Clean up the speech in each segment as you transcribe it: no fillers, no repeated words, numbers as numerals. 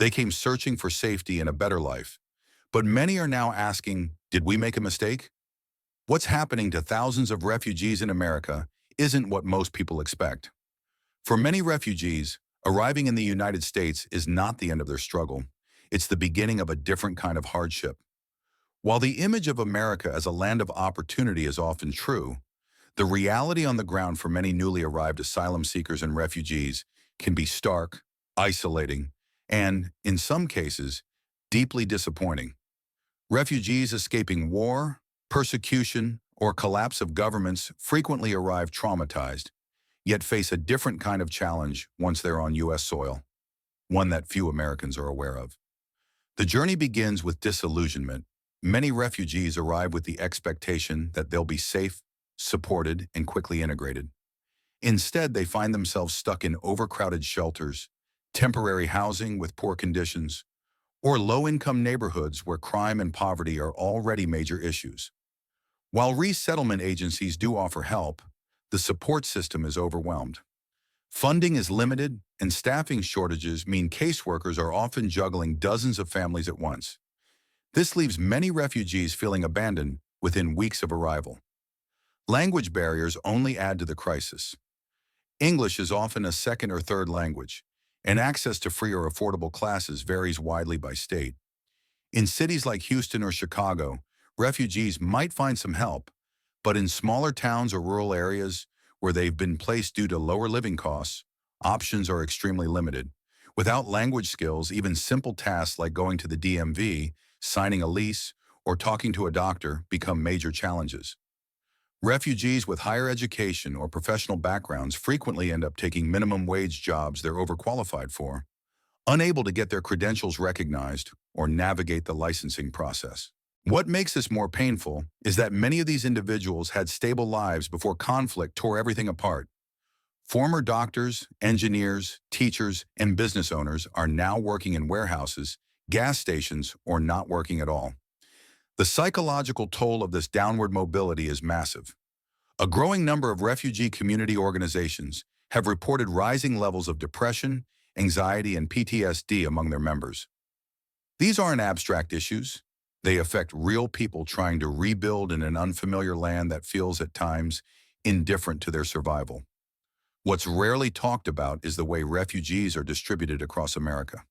They came searching for safety and a better life. But many are now asking, did we make a mistake? What's happening to thousands of refugees in America isn't what most people expect. For many refugees, arriving in the United States is not the end of their struggle. It's the beginning of a different kind of hardship. While the image of America as a land of opportunity is often true, the reality on the ground for many newly arrived asylum seekers and refugees can be stark, isolating, and, in some cases, deeply disappointing. Refugees escaping war, persecution, or collapse of governments frequently arrive traumatized, yet face a different kind of challenge once they're on U.S. soil, one that few Americans are aware of. The journey begins with disillusionment. Many refugees arrive with the expectation that they'll be safe, supported, and quickly integrated. Instead, they find themselves stuck in overcrowded shelters, temporary housing with poor conditions, or low-income neighborhoods where crime and poverty are already major issues. While resettlement agencies do offer help, the support system is overwhelmed. Funding is limited, and staffing shortages mean caseworkers are often juggling dozens of families at once. This leaves many refugees feeling abandoned within weeks of arrival. Language barriers only add to the crisis. English is often a second or third language, and access to free or affordable classes varies widely by state. In cities like Houston or Chicago, refugees might find some help, but in smaller towns or rural areas where they've been placed due to lower living costs, options are extremely limited. Without language skills, even simple tasks like going to the DMV, signing a lease, or talking to a doctor become major challenges. Refugees with higher education or professional backgrounds frequently end up taking minimum wage jobs they're overqualified for, unable to get their credentials recognized or navigate the licensing process. What makes this more painful is that many of these individuals had stable lives before conflict tore everything apart. Former doctors, engineers, teachers, and business owners are now working in warehouses, gas stations, or not working at all. The psychological toll of this downward mobility is massive. A growing number of refugee community organizations have reported rising levels of depression, anxiety, and PTSD among their members. These aren't abstract issues. They affect real people trying to rebuild in an unfamiliar land that feels at times indifferent to their survival. What's rarely talked about is the way refugees are distributed across America.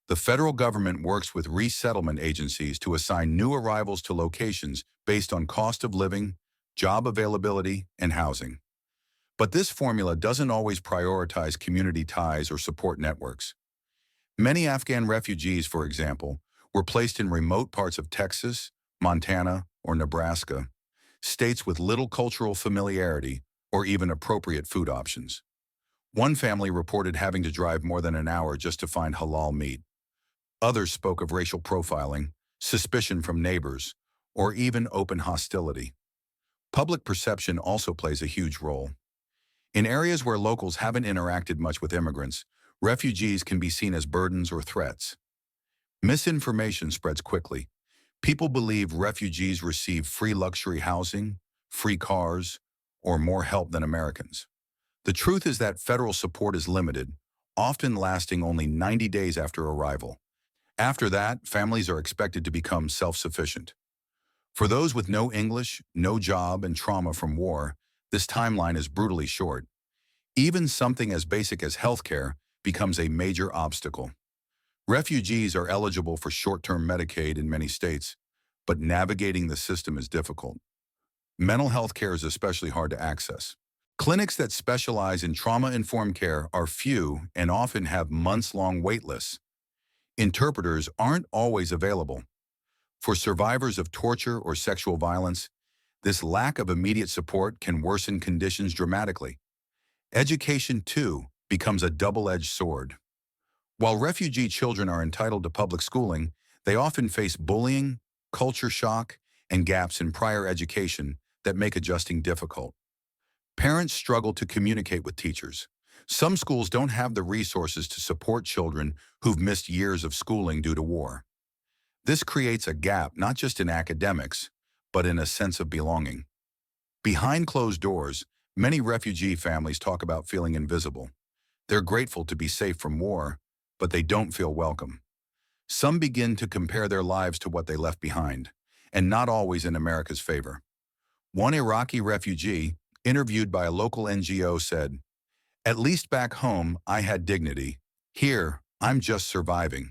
The federal government works with resettlement agencies to assign new arrivals to locations based on cost of living, job availability, and housing. But this formula doesn't always prioritize community ties or support networks. Many Afghan refugees, for example, were placed in remote parts of Texas, Montana, or Nebraska, states with little cultural familiarity or even appropriate food options. One family reported having to drive more than an hour just to find halal meat. Others spoke of racial profiling, suspicion from neighbors, or even open hostility. Public perception also plays a huge role. In areas where locals haven't interacted much with immigrants, refugees can be seen as burdens or threats. Misinformation spreads quickly. People believe refugees receive free luxury housing, free cars, or more help than Americans. The truth is that federal support is limited, often lasting only 90 days after arrival. After that, families are expected to become self-sufficient. For those with no English, no job, and trauma from war, this timeline is brutally short. Even something as basic as healthcare becomes a major obstacle. Refugees are eligible for short-term Medicaid in many states, but navigating the system is difficult. Mental health care is especially hard to access. Clinics that specialize in trauma-informed care are few and often have months-long wait lists. Interpreters aren't always available. For survivors of torture or sexual violence, this lack of immediate support can worsen conditions dramatically. Education, too, becomes a double-edged sword. While refugee children are entitled to public schooling, they often face bullying, culture shock, and gaps in prior education that make adjusting difficult. Parents struggle to communicate with teachers. Some schools don't have the resources to support children who've missed years of schooling due to war. This creates a gap not just in academics, but in a sense of belonging. Behind closed doors, many refugee families talk about feeling invisible. They're grateful to be safe from war, but they don't feel welcome. Some begin to compare their lives to what they left behind, and not always in America's favor. One Iraqi refugee, interviewed by a local NGO, said, "At least back home, I had dignity. Here, I'm just surviving."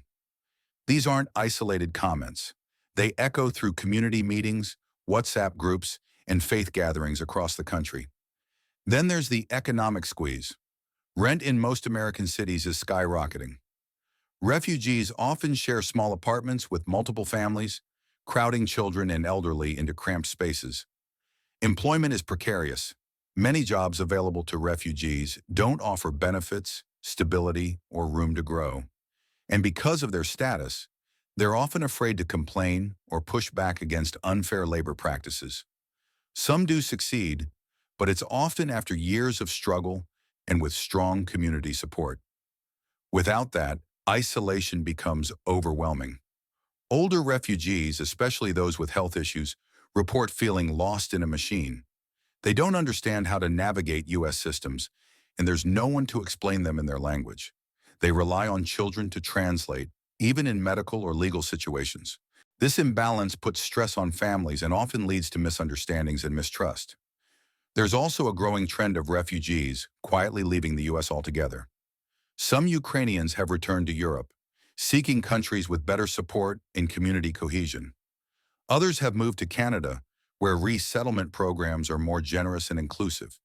These aren't isolated comments. They echo through community meetings, WhatsApp groups, and faith gatherings across the country. Then there's the economic squeeze. Rent in most American cities is skyrocketing. Refugees often share small apartments with multiple families, crowding children and elderly into cramped spaces. Employment is precarious. Many jobs available to refugees don't offer benefits, stability, or room to grow. And because of their status, they're often afraid to complain or push back against unfair labor practices. Some do succeed, but it's often after years of struggle and with strong community support. Without that, isolation becomes overwhelming. Older refugees, especially those with health issues, report feeling lost in a machine. They don't understand how to navigate U.S. systems, and there's no one to explain them in their language. They rely on children to translate, even in medical or legal situations. This imbalance puts stress on families and often leads to misunderstandings and mistrust. There's also a growing trend of refugees quietly leaving the U.S. altogether. Some Ukrainians have returned to Europe, seeking countries with better support and community cohesion. Others have moved to Canada, where resettlement programs are more generous and inclusive.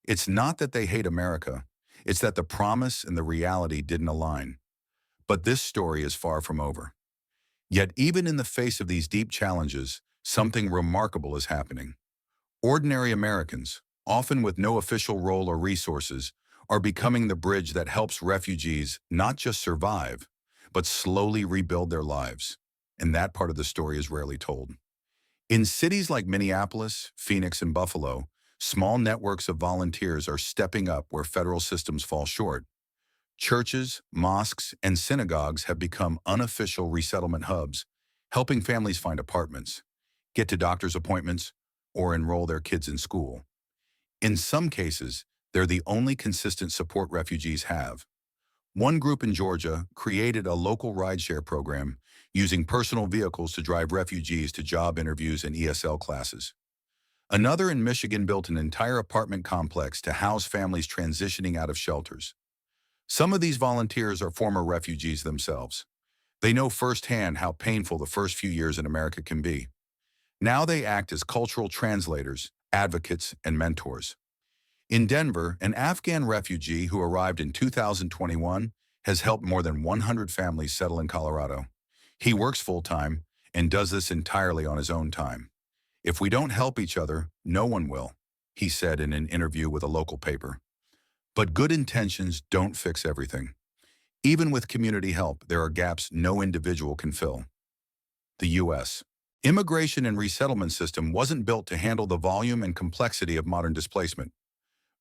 It's not that they hate America, it's that the promise and the reality didn't align. But this story is far from over. Yet even in the face of these deep challenges, something remarkable is happening. Ordinary Americans, often with no official role or resources, are becoming the bridge that helps refugees not just survive, but slowly rebuild their lives. And that part of the story is rarely told. In cities like Minneapolis, Phoenix, and Buffalo, small networks of volunteers are stepping up where federal systems fall short. Churches, mosques, and synagogues have become unofficial resettlement hubs, helping families find apartments, get to doctor's appointments, or enroll their kids in school. In some cases, they're the only consistent support refugees have. One group in Georgia created a local rideshare program using personal vehicles to drive refugees to job interviews and ESL classes. Another in Michigan built an entire apartment complex to house families transitioning out of shelters. Some of these volunteers are former refugees themselves. They know firsthand how painful the first few years in America can be. Now they act as cultural translators, advocates, and mentors. In Denver, an Afghan refugee who arrived in 2021 has helped more than 100 families settle in Colorado. He works full-time and does this entirely on his own time. "If we don't help each other, no one will," he said in an interview with a local paper. But good intentions don't fix everything. Even with community help, there are gaps no individual can fill. The U.S. immigration and resettlement system wasn't built to handle the volume and complexity of modern displacement.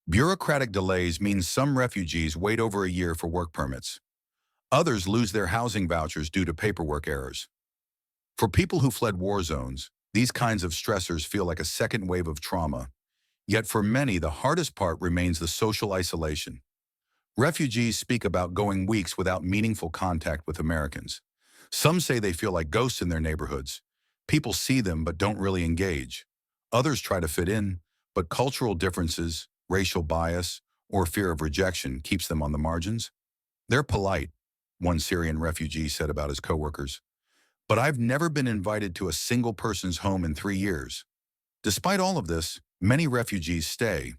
Bureaucratic delays mean some refugees wait over a year for work permits. Others lose their housing vouchers due to paperwork errors. For people who fled war zones, these kinds of stressors feel like a second wave of trauma. Yet for many, the hardest part remains the social isolation. Refugees speak about going weeks without meaningful contact with Americans. Some say they feel like ghosts in their neighborhoods. People see them but don't really engage. Others try to fit in, but cultural differences, racial bias, or fear of rejection keeps them on the margins. "They're polite," one Syrian refugee said about his coworkers. "But I've never been invited to a single person's home in 3 years." Despite all of this, many refugees stay.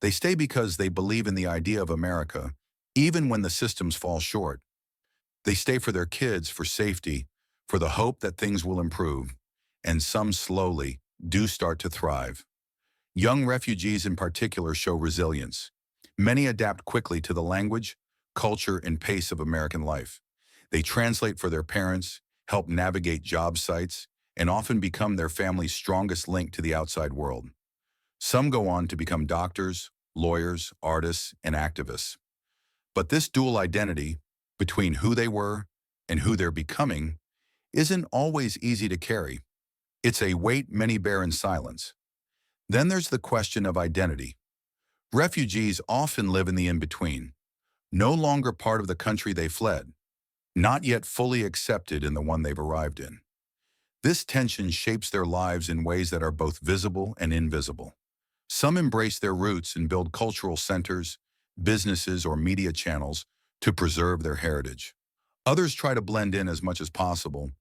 They stay because they believe in the idea of America, even when the systems fall short. They stay for their kids, for safety, for the hope that things will improve, and some slowly do start to thrive. Young refugees in particular show resilience. Many adapt quickly to the language, culture, and pace of American life. They translate for their parents, help navigate job sites, and often become their family's strongest link to the outside world. Some go on to become doctors, lawyers, artists, and activists. But this dual identity, between who they were and who they're becoming, isn't always easy to carry. It's a weight many bear in silence. Then there's the question of identity. Refugees often live in the in-between, no longer part of the country they fled, not yet fully accepted in the one they've arrived in. This tension shapes their lives in ways that are both visible and invisible. Some embrace their roots and build cultural centers, businesses, or media channels to preserve their heritage. Others try to blend in as much as possible,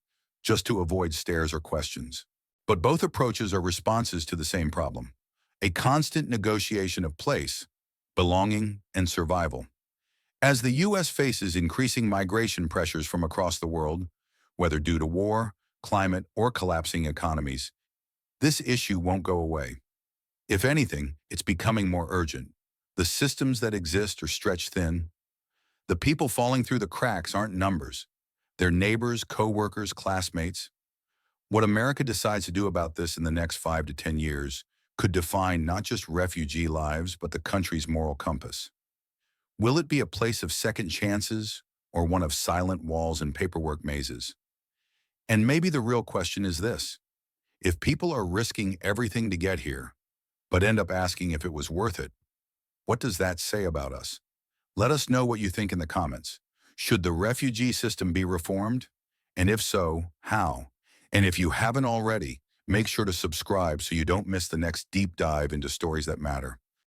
just to avoid stares or questions. But both approaches are responses to the same problem, a constant negotiation of place, belonging, and survival. As the U.S. faces increasing migration pressures from across the world, whether due to war, climate, or collapsing economies, this issue won't go away. If anything, it's becoming more urgent. The systems that exist are stretched thin. The people falling through the cracks aren't numbers. They're neighbors, co-workers, classmates. What America decides to do about this in the next 5 to 10 years could define not just refugee lives, but the country's moral compass. Will it be a place of second chances or one of silent walls and paperwork mazes? And maybe the real question is this: if people are risking everything to get here, but end up asking if it was worth it, what does that say about us? Let us know what you think in the comments. Should the refugee system be reformed? And if so, how? And if you haven't already, make sure to subscribe so you don't miss the next deep dive into stories that matter.